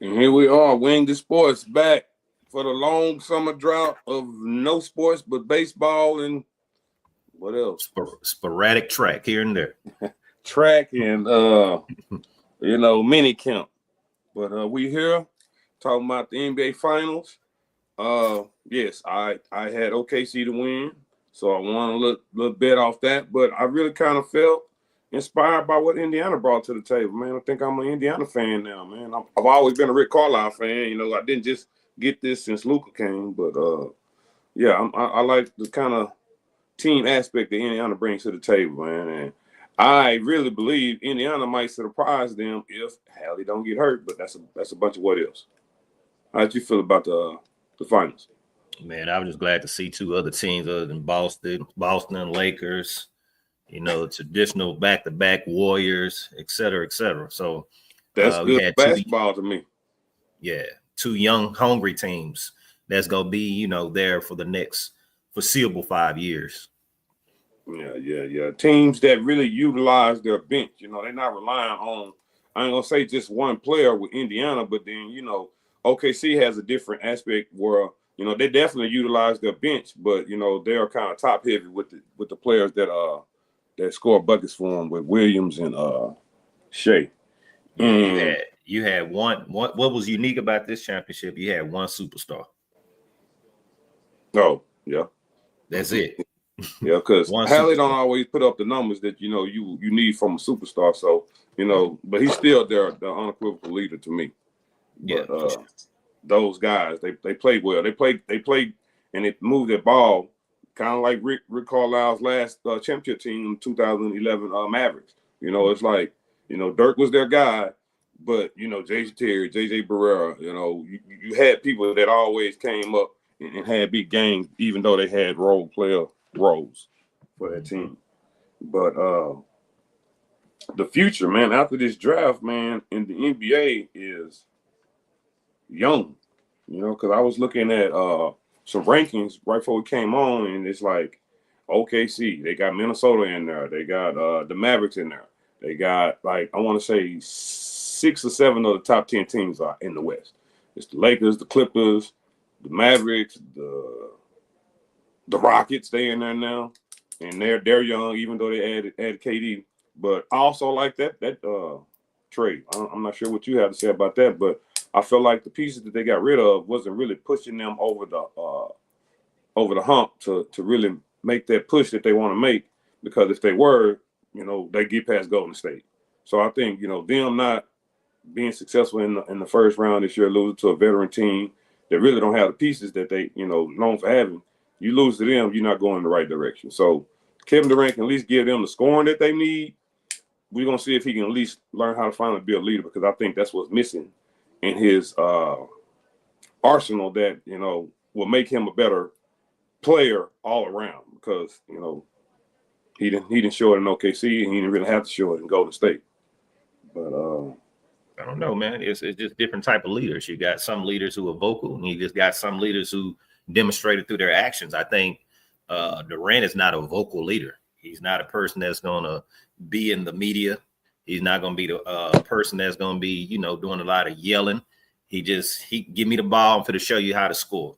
And here we are, Wing the Sports, back for the long summer drought of no sports but baseball and what else? Sporadic track here and there. Track and mini camp. But we here talking about the NBA Finals. Yes, I had OKC to win, so I won a little bit off that. But I really kind of felt inspired by what Indiana brought to the table, man. I think I'm an Indiana fan now, man. I've always been a Rick Carlisle fan. I didn't just get this since Luka came, but yeah, I like the kind of team aspect that Indiana brings to the table, man. And I really believe Indiana might surprise them if Hallie don't get hurt, but that's a bunch of what ifs. How did you feel about the finals? Man, I was just glad to see two other teams other than Boston and Lakers, traditional back-to-back Warriors, et cetera, et cetera. So that's we good had basketball to me. Yeah, two young, hungry teams that's going to be, there for the next foreseeable 5 years. Yeah. Teams that really utilize their bench. They're not relying on, I ain't going to say just one player with Indiana, but then, OKC has a different aspect where, they definitely utilize their bench, but, they are kind of top heavy with the players that score buckets for them with Williams and Shea. Yeah, you had one. What was unique about this championship? You had one superstar. Oh, yeah. That's it. Yeah, because Hallie don't always put up the numbers that you need from a superstar. So but he's still the unequivocal leader to me. Yeah. But those guys, they played well. They played and they moved their ball kind of like Rick Carlisle's last championship team in 2011 Mavericks. It's like Dirk was their guy, but Jason Terry, JJ Barrera, you had people that always came up and had big games, even though they had role player roles for that team. But the future, man, after this draft, man, in the NBA is young. Because I was looking at some rankings right before we came on, and it's like OKC, they got Minnesota in there, they got the Mavericks in there, they got I want to say 6 or 7 of the top 10 teams are in the West. It's the Lakers, the Clippers, the Mavericks, the Rockets, they in there now, and they're young, even though they added KD. But I also like that trade. I'm not sure what you have to say about that, but I feel like the pieces that they got rid of wasn't really pushing them over the hump to really make that push that they want to make. Because if they were, they get past Golden State. So I think them not being successful in the first round this year, losing to a veteran team that really don't have the pieces that they known for having. You lose to them, you're not going in the right direction. So Kevin Durant can at least give them the scoring that they need. We're going to see if he can at least learn how to finally be a leader, because I think that's what's missing in his arsenal that, will make him a better player all around, because, he didn't show it in OKC, and he didn't really have to show it in Golden State. But I don't know, man. It's just different type of leaders. You got some leaders who are vocal, and you just got some leaders who demonstrated through their actions. I think Durant is not a vocal leader. He's not a person that's going to be in the media. He's not going to be the person that's going to be, doing a lot of yelling. He give me the ball. I'm for to show you how to score.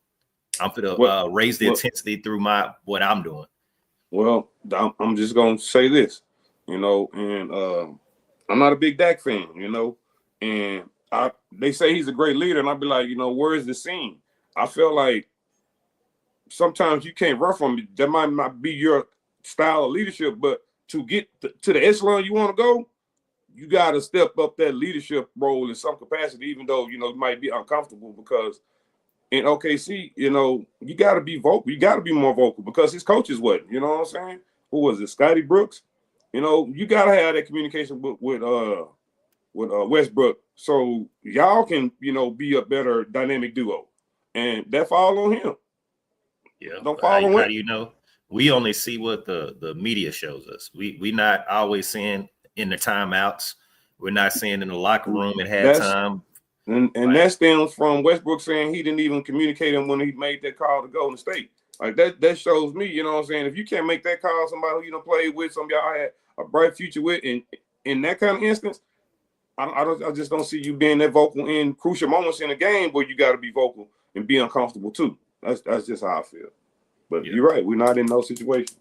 I'm for to raise the intensity through what I'm doing. Well, I'm just going to say this, and I'm not a big Dak fan, and they say he's a great leader, and I'll be like, where is the scene? I feel like sometimes you can't run from it. That might not be your style of leadership, but to get to the echelon you want to go, you got to step up that leadership role in some capacity, even though, it might be uncomfortable, because in OKC, you got to be vocal. You got to be more vocal, because his coaches wasn't, you know what I'm saying? Who was it? Scotty Brooks? You got to have that communication with Westbrook, so y'all can, be a better dynamic duo, and that fall on him. Yeah. Don't follow him. How do you know? We only see what the media shows us. We not always seeing in the timeouts. We're not seeing in the locker room at halftime. And that stems from Westbrook saying he didn't even communicate him when he made that call to Golden State. Like that shows me, you know what I'm saying? If you can't make that call, somebody who played with, some y'all had a bright future with, in that kind of instance, I just don't see you being that vocal in crucial moments in a game where you got to be vocal and be uncomfortable too. That's just how I feel. But you're right. We're not in those situations.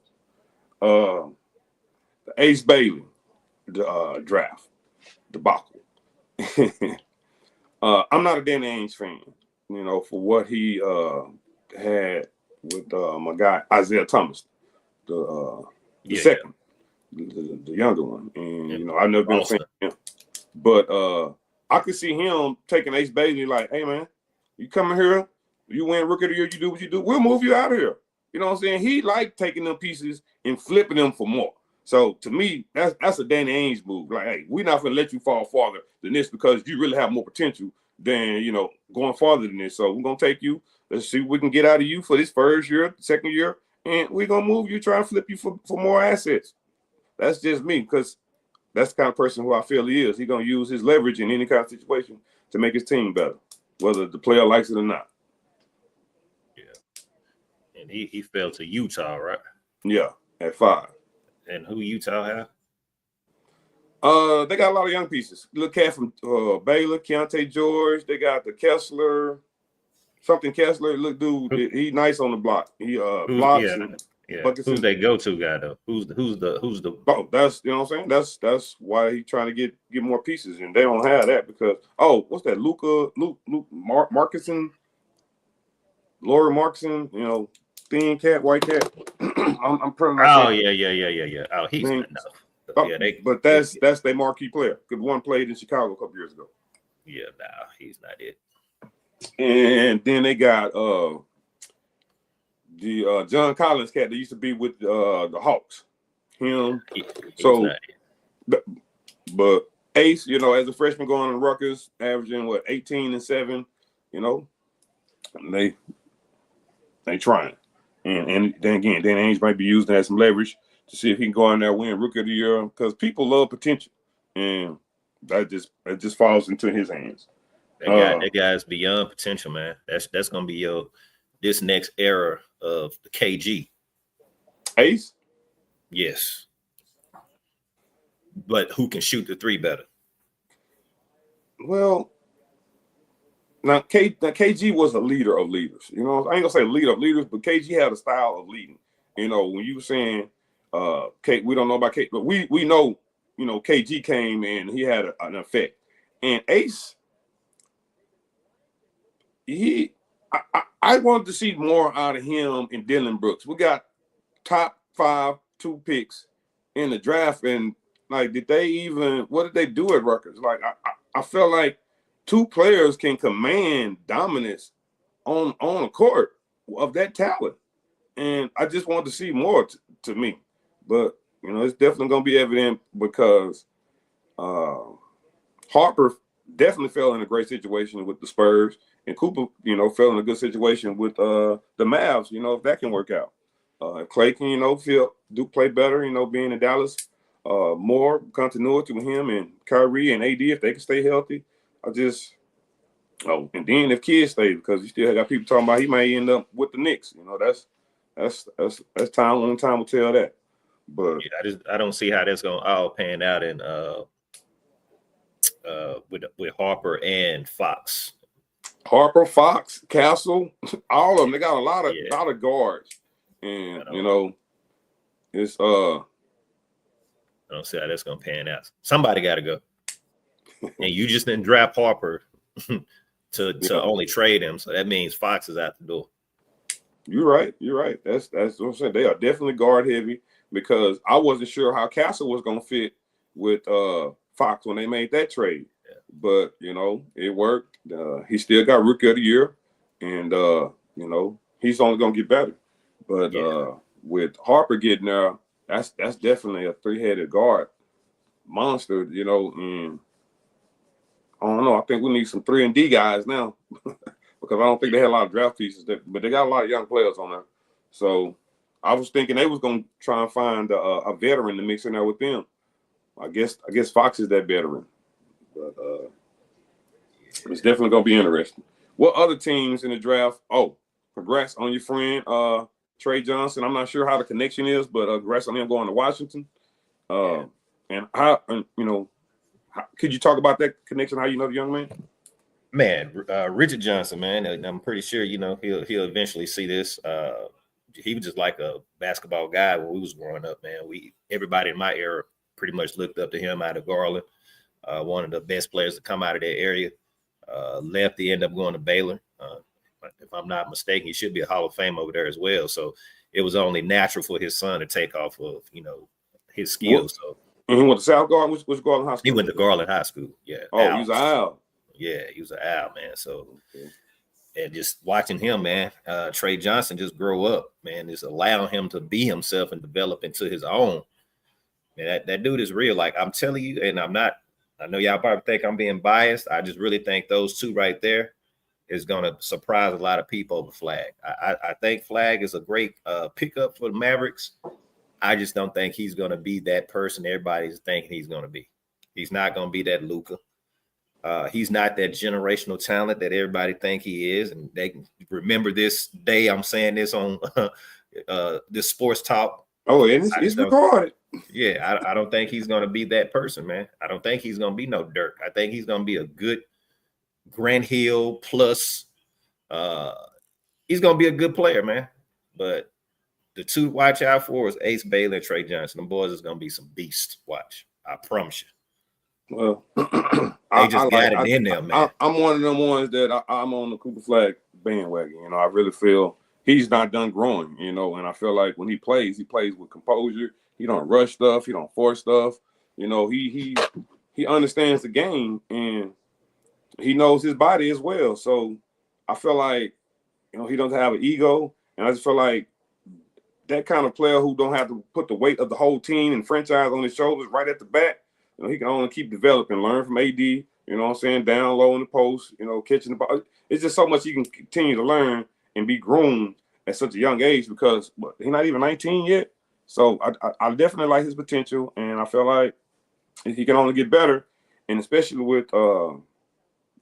The Ace Bailey draft debacle. I'm not a Danny Ainge fan, for what he had with my guy Isaiah Thomas, the second, the younger one, and I've never been a fan of him. But I could see him taking Ace Bailey like, hey man, you come here, you win Rookie of the Year, you do what you do, we'll move you out of here. You know what I'm saying? He liked taking them pieces and flipping them for more. So to me, that's a Danny Ainge move. Like, hey, we're not gonna let you fall farther than this because you really have more potential than going farther than this. So we're gonna take you. Let's see what we can get out of you for this first year, second year, and we're gonna move you, try and flip you for more assets. That's just me, because that's the kind of person who I feel he is. He's gonna use his leverage in any kind of situation to make his team better, whether the player likes it or not. Yeah, and he fell to Utah, right? Yeah, at 5. And who Utah have? They got a lot of young pieces. Look at from Baylor, Keontae George. They got the Kessler, Kessler. Look, dude, he nice on the block. He blocks. Who's they go-to guy though? Who's the? Oh, that's what I'm saying. That's why he's trying to get more pieces, and they don't have that because what's that? Luke Markison, Laurie Markison. Thin cat, white cat. I'm pretty much. Oh yeah. Oh, he's not enough. But that's their marquee player. Because one played in Chicago a couple years ago. Yeah, no, he's not it. And then they got the John Collins cat that used to be with the Hawks. Him. But Ace, as a freshman going to Rutgers, averaging 18 and 7. They trying. And then again, Dan Ainge might be using that as some leverage to see if he can go in there and win Rookie of the Year, because people love potential, and that just falls into his hands. That guy's beyond potential, man. That's gonna be this next era of the KG. Ace? Yes. But who can shoot the three better? Well, now KG was a leader of leaders. I ain't gonna say leader of leaders, but KG had a style of leading. When you were saying we don't know about KG, but we know, KG came and he had an effect. And Ace, I wanted to see more out of him and Dylan Brooks. We got top 5 2 picks in the draft, and what did they do at Rutgers? Like I felt like 2 players can command dominance on a court of that talent, and I just wanted to see more to me. But it's definitely going to be evident because Harper definitely fell in a great situation with the Spurs, and Cooper, fell in a good situation with the Mavs. If that can work out, if Clay can, play better. Being in Dallas, more continuity with him and Kyrie and AD if they can stay healthy. And then if kids stay, because you still got people talking about he may end up with the Knicks. That's time. Only time will tell that. But I don't see how that's gonna all pan out in with Harper and Fox. Harper, Fox, Castle, all of them. They got a lot of guards, and it's I don't see how that's gonna pan out. Somebody got to go, and you just didn't draft Harper to only trade him, so that means Fox is out the door. You're right. That's what I'm saying. They are definitely guard heavy, because I wasn't sure how Castle was gonna fit with Fox when they made that trade. Yeah. But it worked. He still got Rookie of the Year, and he's only gonna get better. But with Harper getting there, that's definitely a 3-headed guard monster. And I don't know. I think we need some 3-and-D guys now, because I don't think they had a lot of draft pieces, but they got a lot of young players on there. So I was thinking they was gonna try and find a veteran to mix in there with them. I guess Fox is that veteran, but it's definitely gonna be interesting. What other teams in the draft? Oh, congrats on your friend Trey Johnson. I'm not sure how the connection is, but congrats on him going to Washington. And how Could you talk about that connection? How you know the young man? Man, Richard Johnson, man, I'm pretty sure he'll eventually see this. He was just like a basketball guy when we was growing up, man. Everybody in my era pretty much looked up to him out of Garland. One of the best players to come out of that area. Left, he ended up going to Baylor. If I'm not mistaken, he should be a Hall of Fame over there as well. So it was only natural for his son to take off of his skills. So he went to South Garland. Which Garland High School? He went to Garland High School. Yeah. Oh, he was an owl. Yeah, he was an owl, man. So, and just watching him, man, Trey Johnson just grow up, man, just allowing him to be himself and develop into his own. Man, that dude is real. Like I'm telling you, and I know y'all probably think I'm being biased. I just really think those two right there is going to surprise a lot of people over Flag. I think Flag is a great pickup for the Mavericks. I just don't think he's going to be that person everybody's thinking he's going to be. He's not going to be that Luka. He's not that generational talent that everybody think he is. And they can remember this day I'm saying this on this sports talk. Oh, and it's recorded. Yeah, I don't think he's going to be that person, man. I don't think he's going to be no Dirk. I think he's going to be a good Grant Hill plus. He's going to be a good player, man. But the two to watch out for is Ace Bailey and Trey Johnson. Them boys is going to be some beasts. Watch. I promise you. Well, they just got it in there, man. I'm one of them ones that I'm on the Cooper Flag bandwagon. I really feel he's not done growing, and I feel like when he plays with composure. He don't rush stuff. He don't force stuff. He understands the game and he knows his body as well. So I feel like, he doesn't have an ego. And I just feel like that kind of player who don't have to put the weight of the whole team and franchise on his shoulders right at the back, he can only keep developing, learn from AD, down low in the post, catching the ball. It's just so much he can continue to learn and be groomed at such a young age because he's not even 19 yet. So I definitely like his potential, and I feel like he can only get better, and especially with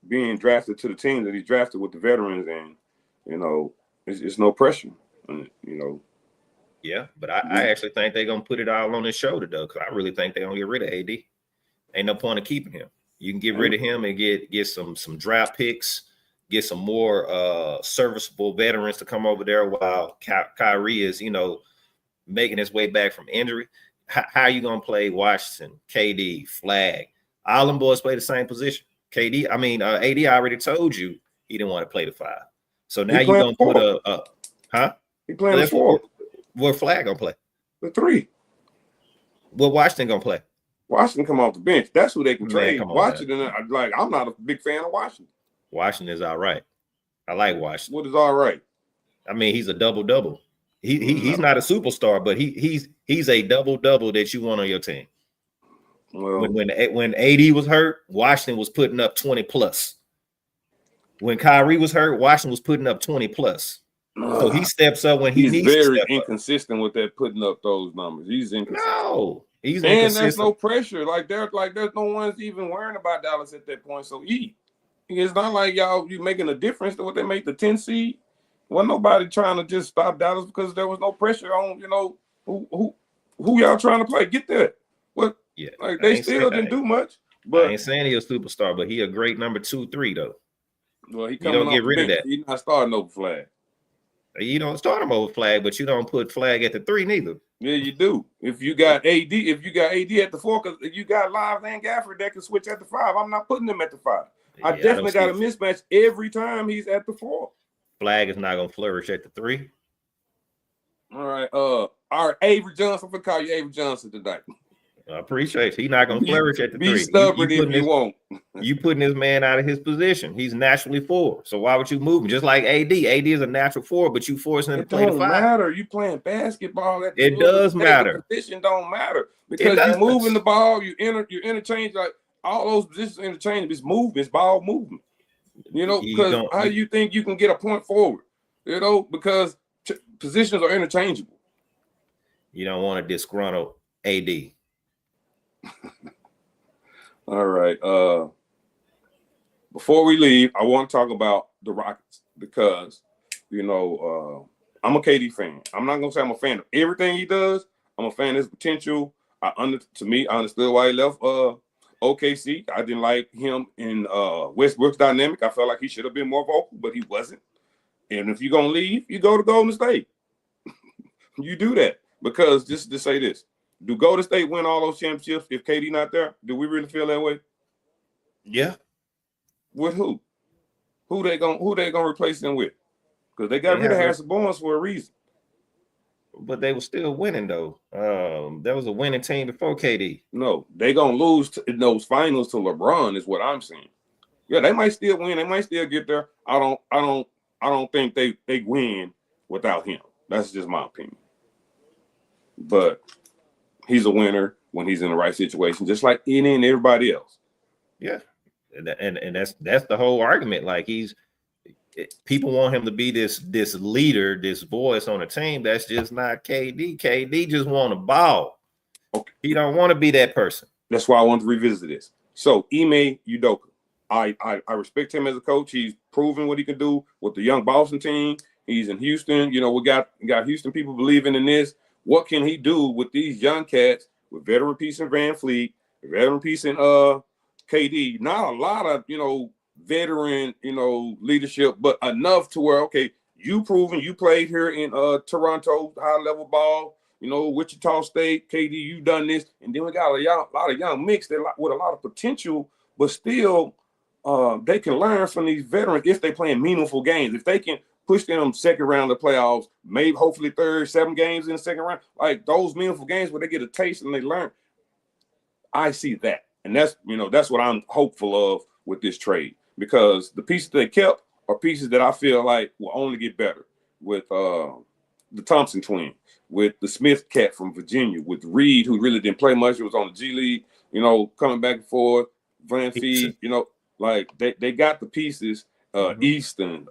being drafted to the team that he's drafted with the veterans, and it's no pressure, Yeah, but I actually think they're gonna put it all on his shoulder though, because I really think they're gonna get rid of AD. Ain't no point of keeping him. You can get rid of him and get some draft picks, get some more serviceable veterans to come over there while Kyrie is making his way back from injury. How are you going to play Washington, KD, Flag? All them boys play the same position. AD already told you he didn't want to play the 5. So now you're going to put He playing the 4. What Flag going to play? The 3. What Washington going to play? Washington come off the bench. That's who they can trade. Washington, I'm not a big fan of Washington. Washington is all right. I like Washington. What is all right? I mean, he's a double-double. He's not a superstar, but he's a double-double that you want on your team. Well, when AD was hurt, Washington was putting up 20 plus. When Kyrie was hurt, Washington was putting up 20 plus. So he steps up when he needs to. He's very inconsistent with that, putting up those numbers. He's inconsistent. No, he's and inconsistent. There's no pressure. There's no one's even worrying about Dallas at that point. So it's not like you making a difference to what they make the 10 seed. Wasn't nobody trying to just stop Dallas because there was no pressure on, who y'all trying to play. Get there. What? Yeah. They still didn't do much. But I ain't saying he's a superstar, but he a great number 2, 3 though. Well, you don't get rid of that. He's not starting over Flag. You don't start him over Flag, but you don't put Flag at the 3 neither. Yeah, you do. If you got AD at the 4, because you got Lives and Gafford that can switch at the 5. I'm not putting him at the 5. I definitely got a mismatch every time he's at the 4. Flag is not going to flourish at the 3. All right. Avery Johnson. I'm call you Avery Johnson tonight. I appreciate it. He's not going to flourish at the 3. Be stubborn if you won't. You putting this man out of his position. He's naturally 4. So why would you move him? Just like AD. AD is a natural 4, but you forcing him to play the 5. It don't matter. You playing basketball. It does matter. Position don't matter because you're moving the ball. You interchange all those positions interchangeable. It's movement. It's ball movement. Because how do you think you can get a point forward? Because positions are interchangeable. You don't want to disgruntle AD. All right. Before we leave, I want to talk about the Rockets because, I'm a KD fan. I'm not going to say I'm a fan of everything he does. I'm a fan of his potential. I understood why he left OKC. I didn't like him in Westbrook's dynamic. I felt like he should have been more vocal, but he wasn't. And if you're gonna leave, you go to Golden State. You do that because just to say this: do Golden State win all those championships if KD not there? Do we really feel that way? Yeah. With who? Who they gonna replace them with? Because they got rid of Harrison Barnes for a reason. But they were still winning though. There was a winning team before KD. No, they gonna lose in those finals to LeBron is what I'm saying. Yeah, they might still win. They might still get there. I don't think they win without him. That's just my opinion. But he's a winner when he's in the right situation, just like any and everybody else. Yeah, and that's the whole argument. Like people want him to be this leader, this voice on a team. That's just not KD. KD just want a ball. Okay. He don't want to be that person. That's why I want to revisit this. So Ime Udoka, I respect him as a coach. He's proven what he can do with the young Boston team. He's in Houston. You know, we got Houston people believing in this. What can he do with these young cats with veteran piece in Van Fleet, veteran piece in KD? Not a lot of, veteran, leadership, but enough to where, okay, you proven you played here in Toronto, high level ball, Wichita State, KD, you done this. And then we got a lot of young mix that with a lot of potential, but still they can learn from these veterans if they playing meaningful games. If they can push them second round of the playoffs, maybe hopefully third, 7 games in the second round, like those meaningful games where they get a taste and they learn. I see that. And that's what I'm hopeful of with this trade, because the pieces they kept are pieces that I feel like will only get better with the Thompson twin, with the Smith cat from Virginia, with Reed, who really didn't play much. It was on the G League, coming back and forth, Van Fee, like they got the pieces, Easton,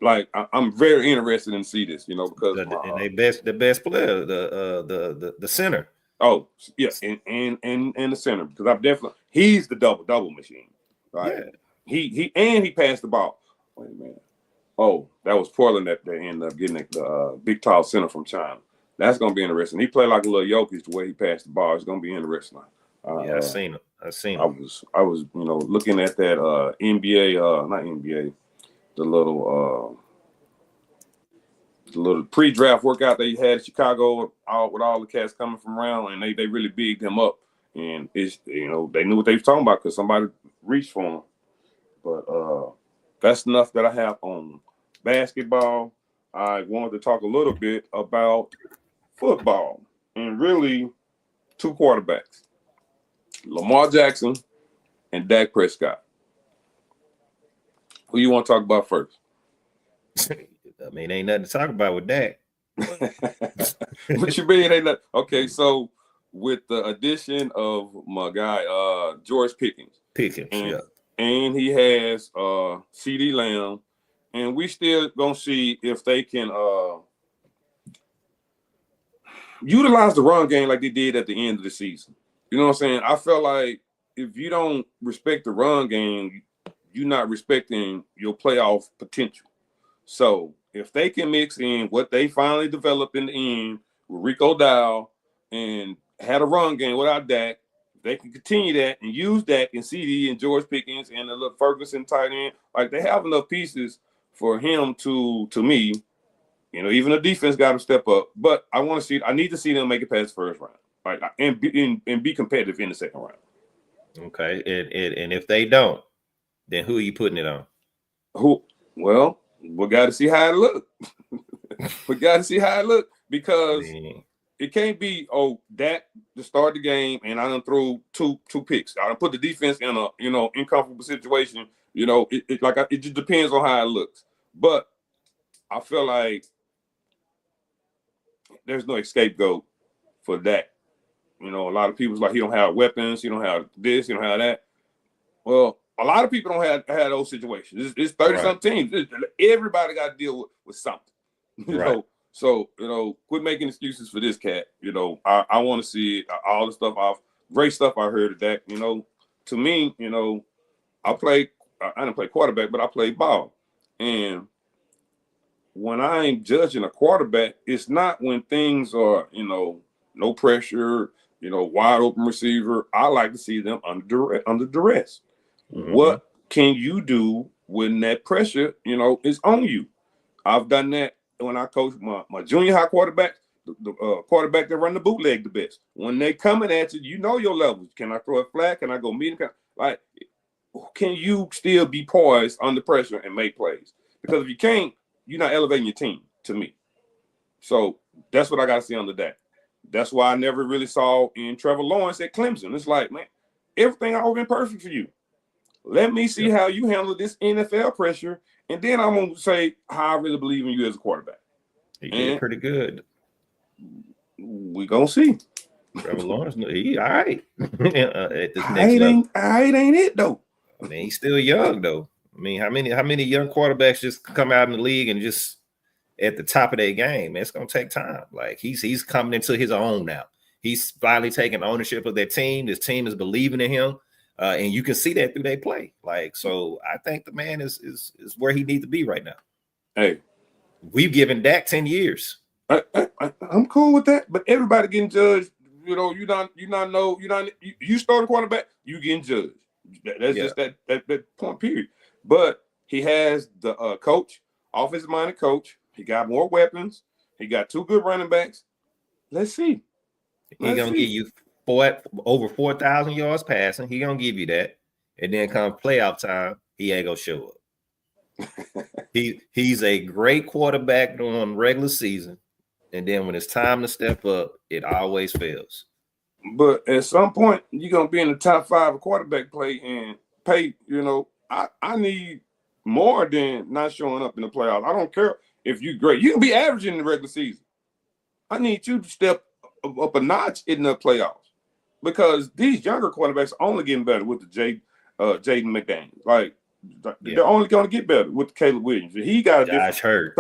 like I'm very interested in see this, because the best player, the center. Oh yes, and the center, because he's the double machine, right? Yeah. He passed the ball. Wait a minute. Oh, that was Portland that they ended up getting the big tall center from China. That's gonna be interesting. He played like a little Jokic the way he passed the ball. It's gonna be interesting. Yeah, I seen it. I was looking at that NBA, not NBA, the little pre-draft workout they had in Chicago with all the cats coming from around, and they really bigged him up. And it's they knew what they was talking about because somebody reached for him. But that's enough that I have on basketball. I wanted to talk a little bit about football and really 2 quarterbacks, Lamar Jackson and Dak Prescott. Who you want to talk about first? I mean, ain't nothing to talk about with Dak. What you mean ain't nothing? Okay, so with the addition of my guy George Pickens, and he has CD Lamb, and we still gonna see if they can utilize the run game like they did at the end of the season. You know what I'm saying? I felt like if you don't respect the run game, you're not respecting your playoff potential. So if they can mix in what they finally developed in the end with Rico Dow and had a run game without Dak, they can continue that and use Dak and CD and George Pickens and the little Ferguson tight end. Like, they have enough pieces for him to me, even the defense got to step up. But I need to see them make it past the first round, like, and be competitive in the second round. Okay, and if they don't, then who are you putting it on? Who? Well, we got to see how it look. We got to see how it look, because it can't be Dak to start the game and I done throw two picks. I done put the defense in a uncomfortable situation. It just depends on how it looks. But I feel like there's no scapegoat for Dak. A lot of people's like, he don't have weapons, he don't have this, he don't have that. Well, a lot of people don't have those situations. It's 30-something teams. Everybody got to deal with something. So, quit making excuses for this cat. I want to see all the stuff great stuff I heard of Dak. To me, I didn't play quarterback, but I played ball. And when I'm judging a quarterback, it's not when things are, no pressure, wide open receiver. I like to see them under duress. Mm-hmm. What can you do when that pressure, is on you? I've done that when I coach my junior high quarterback, the quarterback that run the bootleg the best. When they coming at you, you know your levels. Can I throw a flat? Can I go medium? Like, can you still be poised under pressure and make plays? Because if you can't, you're not elevating your team, to me. So that's what I got to see under that. That's why I never really saw in Trevor Lawrence at Clemson. It's like, man, everything always been perfect for you. Let me see how you handle this NFL pressure, and then I'm going to say how I really believe in you as a quarterback. He did pretty good. We going to see. Trevor Lawrence, he all right. At this next level. Ain't it, though. I mean, he's still young, though. I mean, how many young quarterbacks just come out in the league and just at the top of their game? Man, it's going to take time. Like, he's coming into his own now. He's finally taking ownership of their team. This team is believing in him. And you can see that through their play. Like, so I think the man is where he needs to be right now. Hey, we've given Dak 10 years. I'm cool with that, but everybody getting judged. You starting quarterback, you getting judged. That's just that point period. But he has the coach, offensive minded coach. He got more weapons. He got 2 good running backs. Let's see. He's gonna give you over 4,000 yards passing. He gonna give you that, and then come playoff time, he ain't gonna show up. He's a great quarterback during regular season, and then when it's time to step up, it always fails. But at some point, you're gonna be in the top 5 of quarterback play and pay. I need more than not showing up in the playoffs. I don't care if you're great. You can be averaging in the regular season. I need you to step up a notch in the playoffs, because these younger quarterbacks are only getting better with the Jaden McDaniels. Like, they're only going to get better with Caleb Williams. He got a Josh Hurt.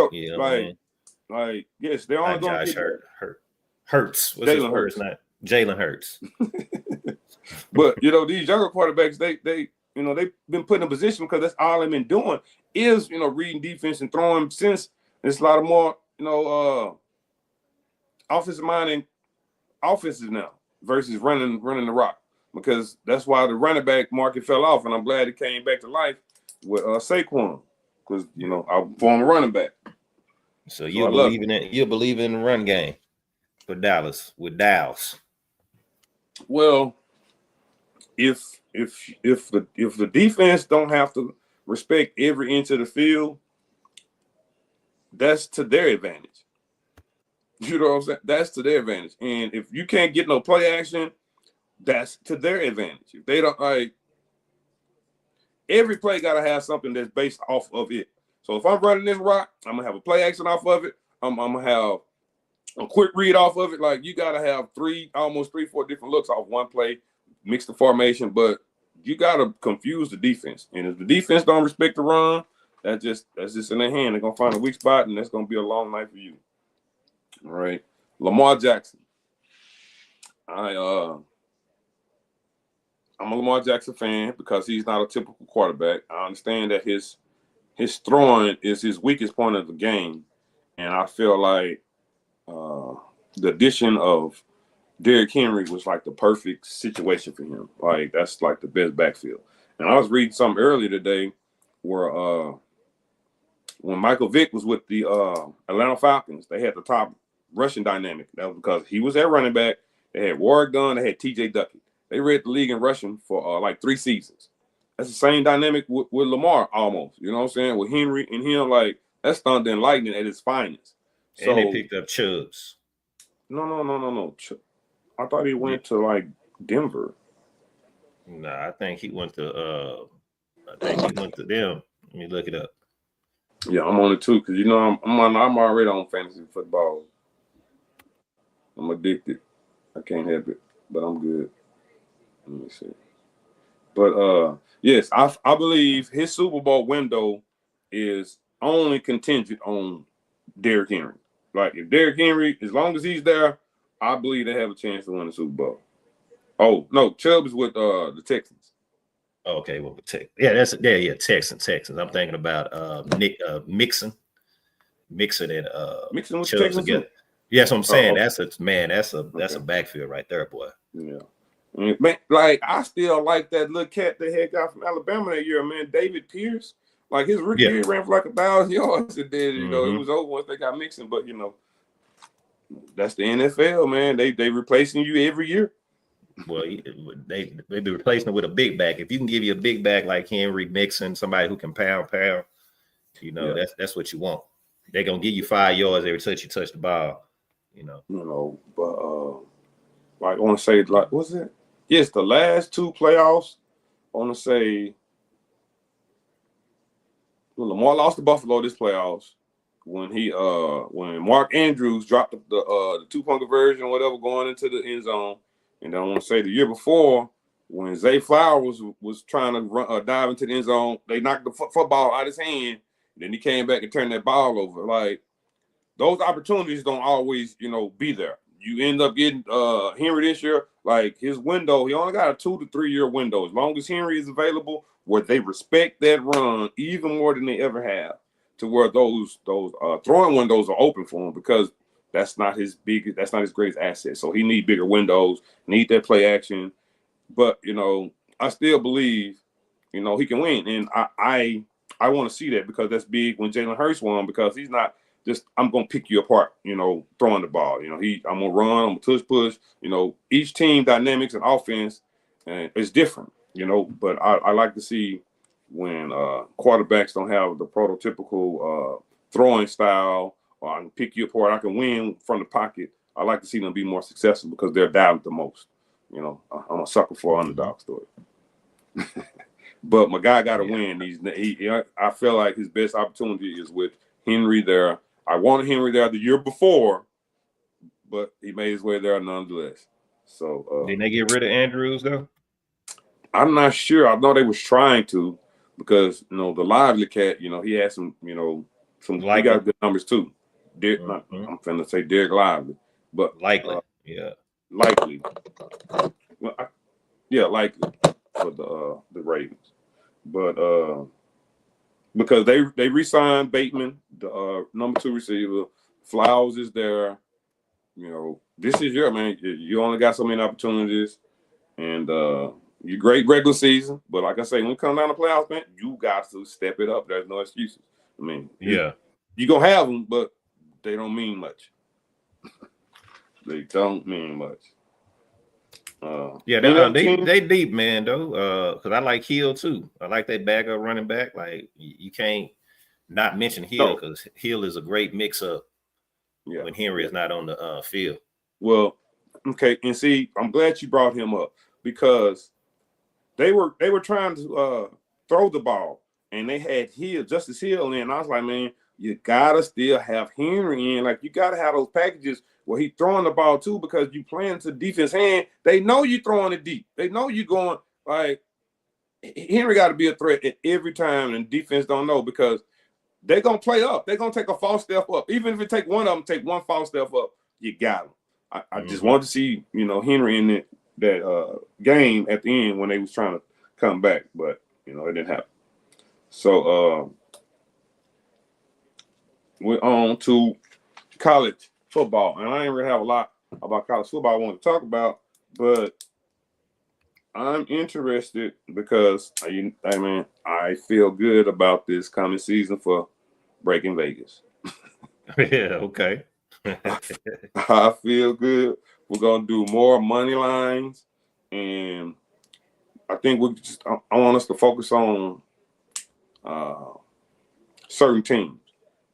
Yes, they're only going to get Hurts. What's his first name? Jalen Hurts. But these younger quarterbacks, they've been put in a position because that's all they've been doing is reading defense and throwing, since there's a lot of more offensive minded offenses now versus running the rock, because that's why the running back market fell off, and I'm glad it came back to life with Saquon, because I'm former running back. So you believe in it? You believe in the run game for Dallas with Dallas? Well, if the defense don't have to respect every inch of the field, that's to their advantage. You know what I'm saying? That's to their advantage. And if you can't get no play action, that's to their advantage. If they don't, every play got to have something that's based off of it. So if I'm running this rock, I'm going to have a play action off of it. I'm going to have a quick read off of it. Like, you got to have 4 different looks off one play, mix the formation, but you got to confuse the defense. And if the defense don't respect the run, that's just in their hand. They're going to find a weak spot, and that's going to be a long night for you. All right, Lamar Jackson. I'm a Lamar Jackson fan because he's not a typical quarterback. I understand that his throwing is his weakest point of the game, and I feel like the addition of Derrick Henry was like the perfect situation for him. Like, that's like the best backfield. And I was reading something earlier today where when Michael Vick was with the Atlanta Falcons, they had the top rushing dynamic. That was because he was at running back. They had Warwick Dunn. They had T.J. Duckett. They read the league in rushing for like 3 seasons. That's the same dynamic with Lamar almost. You know what I'm saying? With Henry and him, like, that's thunder and lightning at its finest. So, and they picked up Chubbs. No. I thought he went to like Denver. No, I think he went to them. Let me look it up. Yeah, I'm on it too, because I'm already on fantasy football. I'm addicted. I can't help it, but I'm good. Let me see. But yes, I believe his Super Bowl window is only contingent on Derrick Henry. Like, if Derrick Henry, as long as he's there, I believe they have a chance to win the Super Bowl. Oh no, Chubb is with the Texans. Okay, well, Texans. I'm thinking about Mixon and Mixon with Chubbs Texans together. Yeah, that's what I'm saying. Okay. That's a backfield right there, boy. Yeah. And, man, like I still like that little cat they had got from Alabama that year, man, David Pierce. Like his rookie Yeah. year ran for like 1,000 yards, and then it Mm-hmm. was over once they got mixing. But that's the NFL, man. They replacing you every year. Well, they be replacing it with a big back. If you can give you a big back like Henry Mixon, somebody who can pound, Yeah. that's what you want. They're gonna give you 5 yards every touch you touch the ball. But like I want to say, like, what's it? Yes, the last two playoffs. I want to say, well, Lamar lost to Buffalo this playoffs when Mark Andrews dropped the 2-point conversion or whatever going into the end zone, and then I want to say the year before when Zay Flowers was trying to dive into the end zone, they knocked the football out of his hand. Then he came back and turned that ball over. Like those opportunities don't always, be there. You end up getting Henry this year, like his window, he only got a 2 to 3 year window. As long as Henry is available, where they respect that run even more than they ever have, to where those throwing windows are open for him because that's not his greatest asset. So he need bigger windows, need that play action. But I still believe, he can win, and I want to see that because that's big when Jalen Hurts won because he's not just I'm gonna pick you apart, throwing the ball. I'm gonna run, I'm gonna push. Each team dynamics and offense is different. But I like to see when quarterbacks don't have the prototypical throwing style, or I can pick you apart, I can win from the pocket. I like to see them be more successful because they're doubted the most. I'm a sucker for underdog story. But my guy got to win. I feel like his best opportunity is with Henry there. I wanted Henry there the year before, but he made his way there nonetheless. So didn't they get rid of Andrews though? I'm not sure. I know they was trying to because the lively cat. He had some. He got good numbers too. I'm finna say Derek Lively, but likely, likely. Well, likely for the Ravens, but because they re-signed Bateman, the number 2 receiver. Flowers is there. This is your man. You only got so many opportunities, and you great regular season. But like I say, when it comes down to playoffs, man, you got to step it up. There's no excuses. I mean, you gonna have them, but they don't mean much. They don't mean much. They deep, man, though. Because I like Hill too. I like that backup running back. Like you can't not mention Hill because Hill is a great mix-up when Henry is not on the field. Well, okay, and see, I'm glad you brought him up because they were trying to throw the ball, and they had Justice Hill in. I was like, man, you gotta still have Henry in. Like you gotta have those packages where he throwing the ball too, because you playing to defense hand. They know you throwing it deep. They know you going like Henry got to be a threat at every time, and defense don't know because they're gonna play up. They're gonna take a false step up. Even if it take one of them, take one false step up, you got them. I just wanted to see Henry in that game at the end when they was trying to come back, but it didn't happen. So we're on to college football, and I ain't really have a lot about college football I want to talk about, but I'm interested because I feel good about this coming season for Breaking Vegas. Yeah, okay. I feel good. We're gonna do more money lines, and I think I want us to focus on certain teams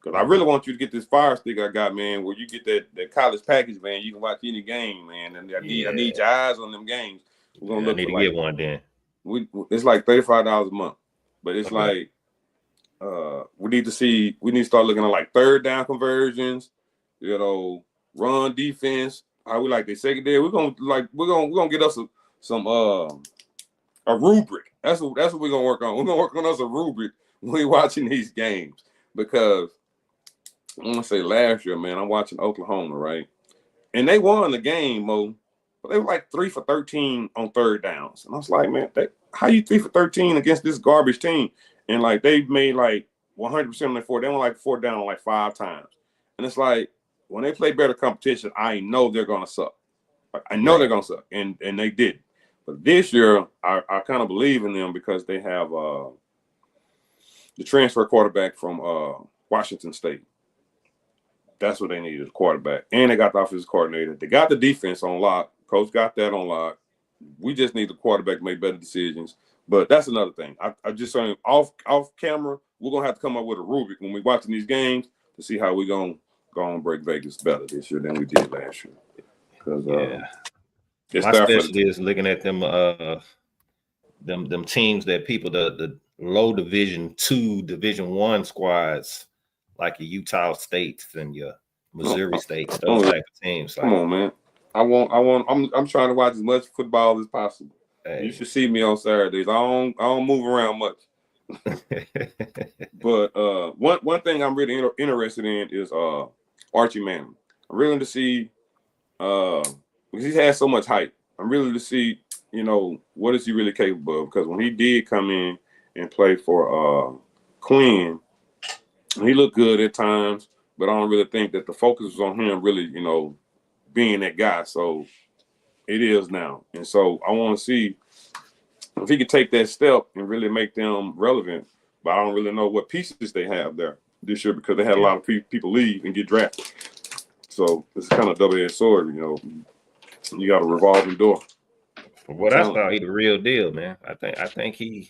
because I really want you to get this Fire Stick I got, man. Where you get that college package, man. You can watch any game, man. And I need your eyes on them games. We're gonna look need for to get one then. It's like $35 a month, but it's like we need to start looking at like third down conversions, run defense. How we like the secondary. We're gonna get us some a rubric. That's what we're gonna work on. We're gonna work on us a rubric when we're watching these games because I want to say last year, man, I'm watching Oklahoma, right, and they won the game, Mo. But they were like 3 for 13 on third downs, and I was like, man, how you 3 for 13 against this garbage team? And like they made like 100% on their fourth. They went like fourth down like 5 times, and it's like when they play better competition, I know they're gonna suck. I know Right. they're gonna suck, and they did. But this year, I kind of believe in them because they have the transfer quarterback from Washington State. That's what they needed, a quarterback. And they got the offensive coordinator. They got the defense on lock. Coach got that on lock. We just need the quarterback to make better decisions. But that's another thing. I just saying off camera, we're gonna have to come up with a rubric when we're watching these games to see how we're gonna go and break Vegas better this year than we did last year. Because my specialty is looking at them them teams that people the low Division II, Division I squads, like your Utah States and your Missouri States, those type of teams. Come on, man. I'm trying to watch as much football as possible. Hey. You should see me on Saturdays. I don't move around much. But one thing I'm really interested in is Archie Manning. I'm really to see because he's had so much hype. I'm really to see, what is he really capable of? Because when he did come in and play for Quinn, he looked good at times, but I don't really think that the focus was on him really, being that guy. So it is now. And so I want to see if he could take that step and really make them relevant. But I don't really know what pieces they have there this year because they had a lot of people leave and get drafted. So it's kind of double-edged sword, You got a revolving door. What I saw, he the real deal, man. I think he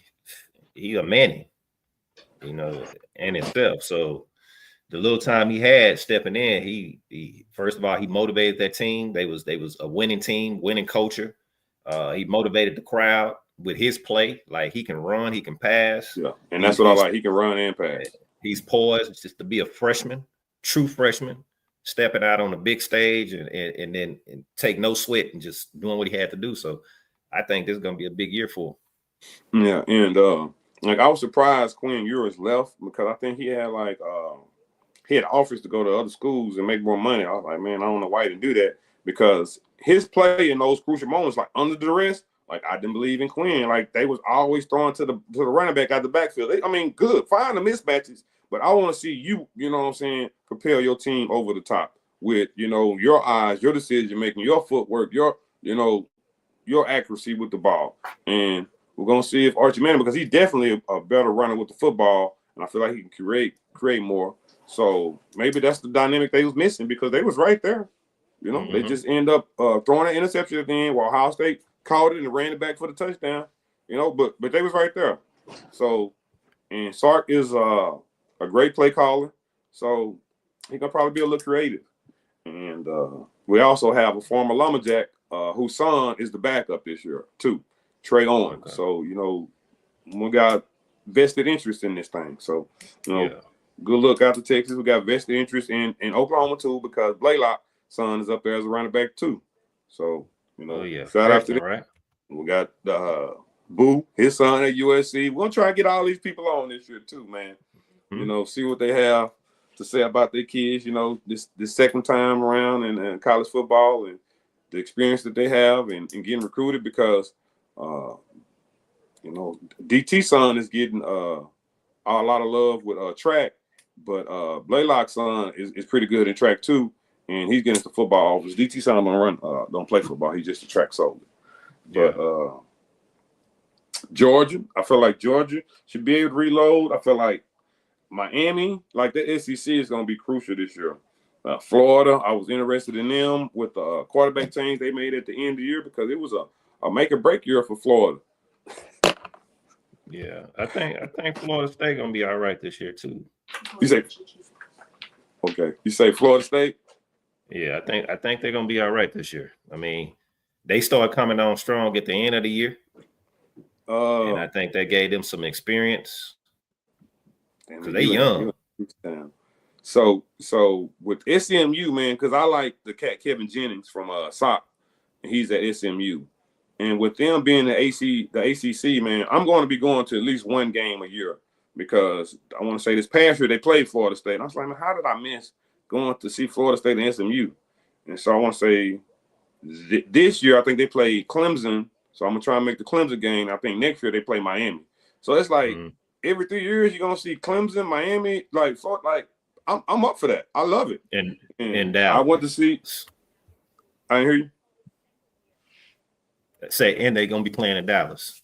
a Manning, in himself. So the little time he had stepping in, he first of all, he motivated that team. They was a winning team, winning culture. He motivated the crowd with his play. Like he can run, he can pass. Yeah, and that's what I like. He can run and pass. He's poised just to be a freshman, true freshman, stepping out on the big stage and then take no sweat and just doing what he had to do. So I think this is going to be a big year for him. Yeah, and I was surprised Quinn Ewers left because I think he had he had offers to go to other schools and make more money. I was like, man, I don't know why he didn't do that because his play in those crucial moments, like under duress, like I didn't believe in Quinn. Like they was always throwing to the running back out the backfield. Good, find the mismatches, but I want to see you, propel your team over the top with, your eyes, your decision making, your footwork, your accuracy with the ball. And we're gonna see if Archie Manning, because he's definitely a better runner with the football, and I feel like he can create more. So maybe that's the dynamic they was missing because they was right there. They just end up throwing an interception at the end while Ohio State caught it and ran it back for the touchdown. But they was right there. So, and Sark is a great play caller. So he gonna probably be a little creative. And we also have a former Lumberjack whose son is the backup this year too, Trey Owens. Okay. So we got vested interest in this thing. So good look out to Texas. We got vested interest in Oklahoma too because Blaylock's son is up there as a running back too. So shout out to them. Right. We got Boo, his son at USC. We're gonna try to get all these people on this year too, man. See what they have to say about their kids. This second time around in college football and the experience that they have and getting recruited because DT's son is getting a lot of love with track, but Blaylock's son is pretty good in track too, and he's getting into football offers. DT's son don't play football; he's just a track soldier. But Georgia, I feel like Georgia should be able to reload. I feel like Miami, like the SEC, is going to be crucial this year. Florida, I was interested in them with the quarterback change they made at the end of the year because it was a make or break year for Florida. Yeah, I think Florida State gonna be all right this year too. You say Florida State? Yeah, I think they're gonna be all right this year. They started coming on strong at the end of the year, and I think that gave them some experience because they're young. So with SMU, man, because I like the cat Kevin Jennings from SOC, and he's at SMU. And with them being the ACC, man, I'm going to be going to at least one game a year because I want to say this past year they played Florida State. And I was like, man, how did I miss going to see Florida State and SMU? And so I want to say this year I think they played Clemson. So I'm going to try and make the Clemson game. I think next year they play Miami. So it's like every 3 years you're going to see Clemson, Miami, I'm up for that. I love it. And I want to see. I didn't hear you. Say, and they're gonna be playing in Dallas.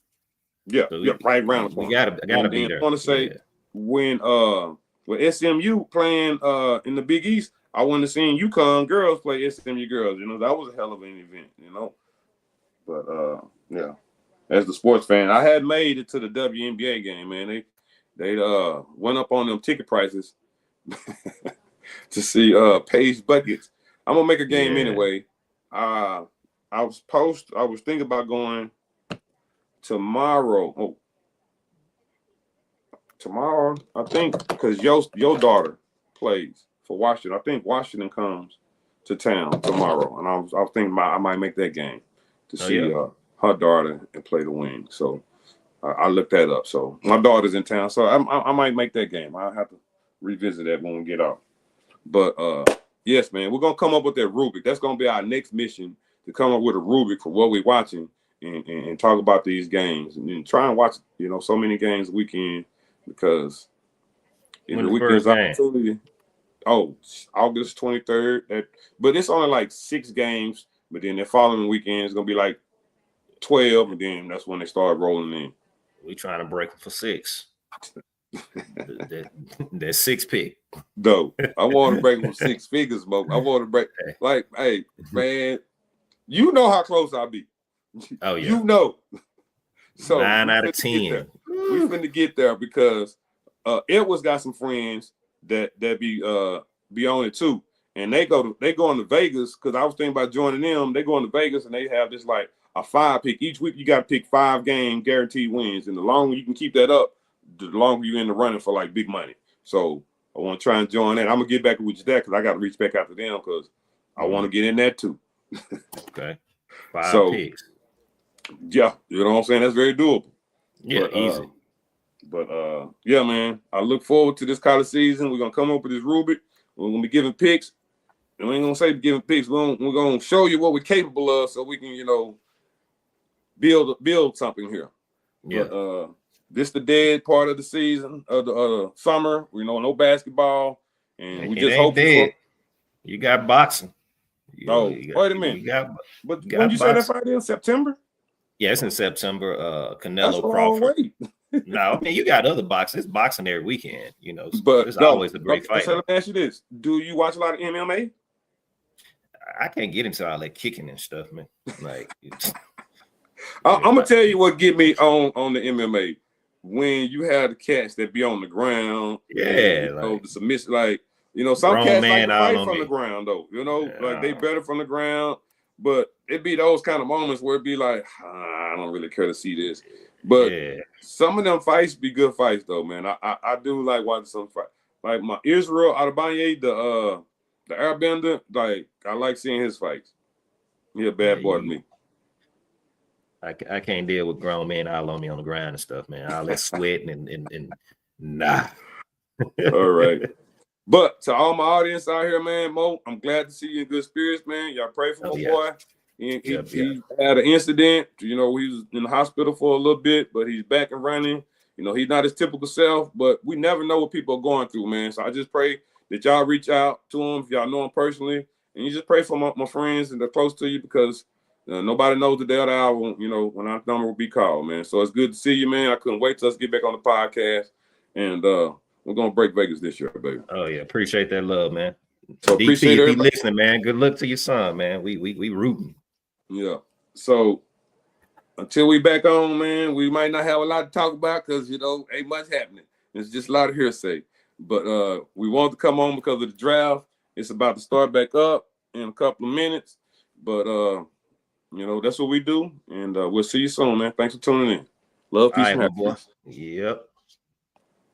Yeah, So yeah, right around the we corner. gotta be there. I want to say when SMU playing in the Big East, I want to see UConn girls play SMU girls. You know, that was a hell of an event. You know, but yeah, as the sports fan, I had made it to the WNBA game. Man, they went up on them ticket prices to see Paige Buckets. I'm gonna make a game anyway. I was thinking about going tomorrow. Oh, tomorrow, I think, because your daughter plays for Washington. I think Washington comes to town tomorrow, and I was thinking I might make that game to see her daughter and play the wing. So I looked that up. So my daughter's in town, so I might make that game. I'll have to revisit that when we get out. But yes, man, we're gonna come up with that rubric. That's gonna be our next mission, to come up with a rubric for what we're watching and talk about these games and try and watch, you know, so many games a weekend, because in the weekend's opportunity. Oh, August 23rd. But it's only like 6 games. But then the following weekend is gonna be like 12, and then that's when they start rolling in. We trying to break them for 6. that 6 pick. No, I want to break them 6 figures, Mo. I want to break, like, hey, man, you know how close I'll be. Oh yeah, you know. So 9 out of 10. We finna get there because Edwards got some friends that be on it too, and they going to Vegas, because I was thinking about joining them. They going to Vegas and they have this like a 5 pick each week. You got to pick 5 game guaranteed wins, and the longer you can keep that up, the longer you're in the running for like big money. So I want to try and join that. I'm gonna get back with you that, because I got to reach back out to them, because I want to get in that too. Okay, 5 picks. Yeah, you know what I'm saying? That's very doable. Yeah, but, easy. But yeah, man, I look forward to this college season. We're gonna come up with this rubric. We're gonna be giving picks. And we ain't gonna say giving picks. We're gonna show you what we're capable of, so we can, you know, build something here. Yeah. But this the dead part of the season, of the summer. We know no basketball, and we just hope you got boxing. Wait a minute. But when you say that fight in September? Yeah, it's in September. Canelo That's a Crawford. long way. No, I mean, you got other boxing. It's boxing every weekend, you know. But it's always a great fight. So let me ask you this: do you watch a lot of MMA? I can't get into all that kicking and stuff, man. Like, I'm gonna tell you what get me on the MMA. When you have the cats that be on the ground, and, the submission, like, you know, some cats like to fight from the ground, though. You know, like they better from the ground. But it be those kind of moments where it be like, I don't really care to see this. But some of them fights be good fights, though, man. I do like watching some fight. Like my Israel Adesanya, the airbender, like, I like seeing his fights. He a bad boy to me. I can't deal with grown men all on me on the ground and stuff, man. All that sweating and nah. All right. But to all my audience out here, man, Mo, I'm glad to see you in good spirits, man. Y'all pray for my boy. He had an incident. You know, he was in the hospital for a little bit, but he's back and running. You know, he's not his typical self, but we never know what people are going through, man. So I just pray that y'all reach out to him if y'all know him personally, and you just pray for my friends and they're close to you, because nobody knows the day of the hour, you know, when our number will be called, man. So it's good to see you, man. I couldn't wait till us get back on the podcast, and we're gonna break Vegas this year, baby. Oh yeah, appreciate that love, man. So DT, appreciate if you listening, man. Good luck to your son, man. We rooting. Yeah. So until we back on, man, we might not have a lot to talk about, because, you know, ain't much happening. It's just a lot of hearsay. But we want to come on because of the draft. It's about to start back up in a couple of minutes. But you know, that's what we do, and we'll see you soon, man. Thanks for tuning in. Love, peace, and happiness. Yep.